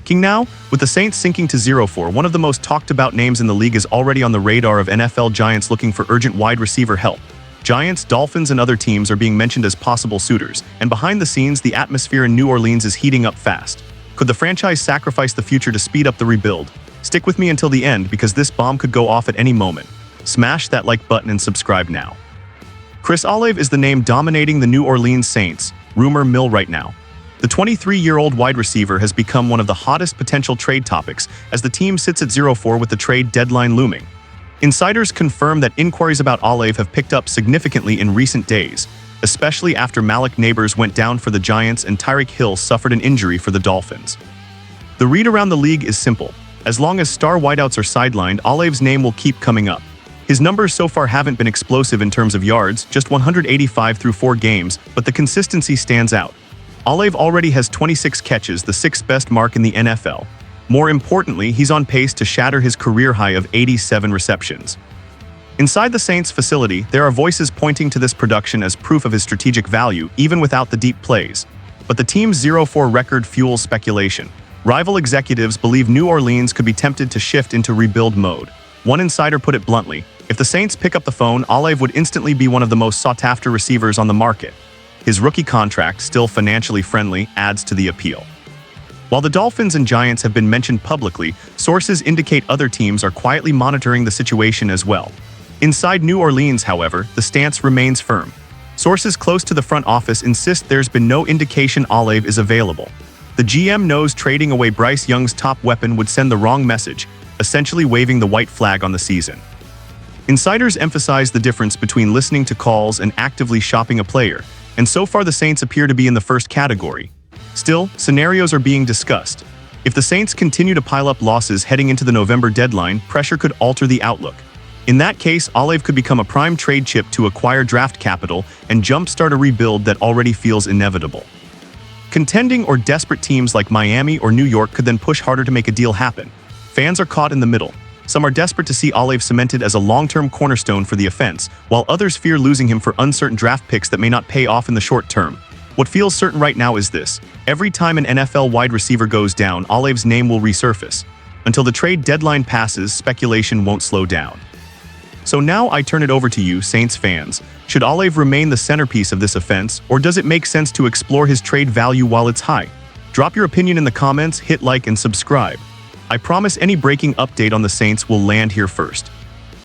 King now, with the Saints sinking to 0-4, one of the most talked about names in the league is already on the radar of NFL giants looking for urgent wide receiver help. Giants, Dolphins, and other teams are being mentioned as possible suitors, and behind the scenes, the atmosphere in New Orleans is heating up fast. Could the franchise sacrifice the future to speed up the rebuild? Stick with me until the end because this bomb could go off at any moment. Smash that like button and subscribe now. Chris Olave is the name dominating the New Orleans Saints rumor mill right now. The 23-year-old wide receiver has become one of the hottest potential trade topics as the team sits at 0-4 with the trade deadline looming. Insiders confirm that inquiries about Olave have picked up significantly in recent days, especially after Malik Neighbors went down for the Giants and Tyreek Hill suffered an injury for the Dolphins. The read around the league is simple. As long as star wideouts are sidelined, Olave's name will keep coming up. His numbers so far haven't been explosive in terms of yards, just 185 through 4 games, but the consistency stands out. Olave already has 26 catches, the 6th best mark in the NFL. More importantly, he's on pace to shatter his career high of 87 receptions. Inside the Saints facility, there are voices pointing to this production as proof of his strategic value, even without the deep plays. But the team's 0-4 record fuels speculation. Rival executives believe New Orleans could be tempted to shift into rebuild mode. One insider put it bluntly, if the Saints pick up the phone, Olave would instantly be one of the most sought-after receivers on the market. His rookie contract, still financially friendly, adds to the appeal. While the Dolphins and Giants have been mentioned publicly, sources indicate other teams are quietly monitoring the situation as well. Inside New Orleans, however, the stance remains firm. Sources close to the front office insist there's been no indication Olave is available. The GM knows trading away Bryce Young's top weapon would send the wrong message, essentially waving the white flag on the season. Insiders emphasize the difference between listening to calls and actively shopping a player, and so far the Saints appear to be in the first category. Still, scenarios are being discussed. If the Saints continue to pile up losses heading into the November deadline, pressure could alter the outlook. In that case, Olave could become a prime trade chip to acquire draft capital and jumpstart a rebuild that already feels inevitable. Contending or desperate teams like Miami or New York could then push harder to make a deal happen. Fans are caught in the middle. Some are desperate to see Olave cemented as a long-term cornerstone for the offense, while others fear losing him for uncertain draft picks that may not pay off in the short term. What feels certain right now is this: every time an NFL wide receiver goes down, Olave's name will resurface. Until the trade deadline passes, speculation won't slow down. So now I turn it over to you, Saints fans. Should Olave remain the centerpiece of this offense, or does it make sense to explore his trade value while it's high? Drop your opinion in the comments, hit like and subscribe. I promise any breaking update on the Saints will land here first.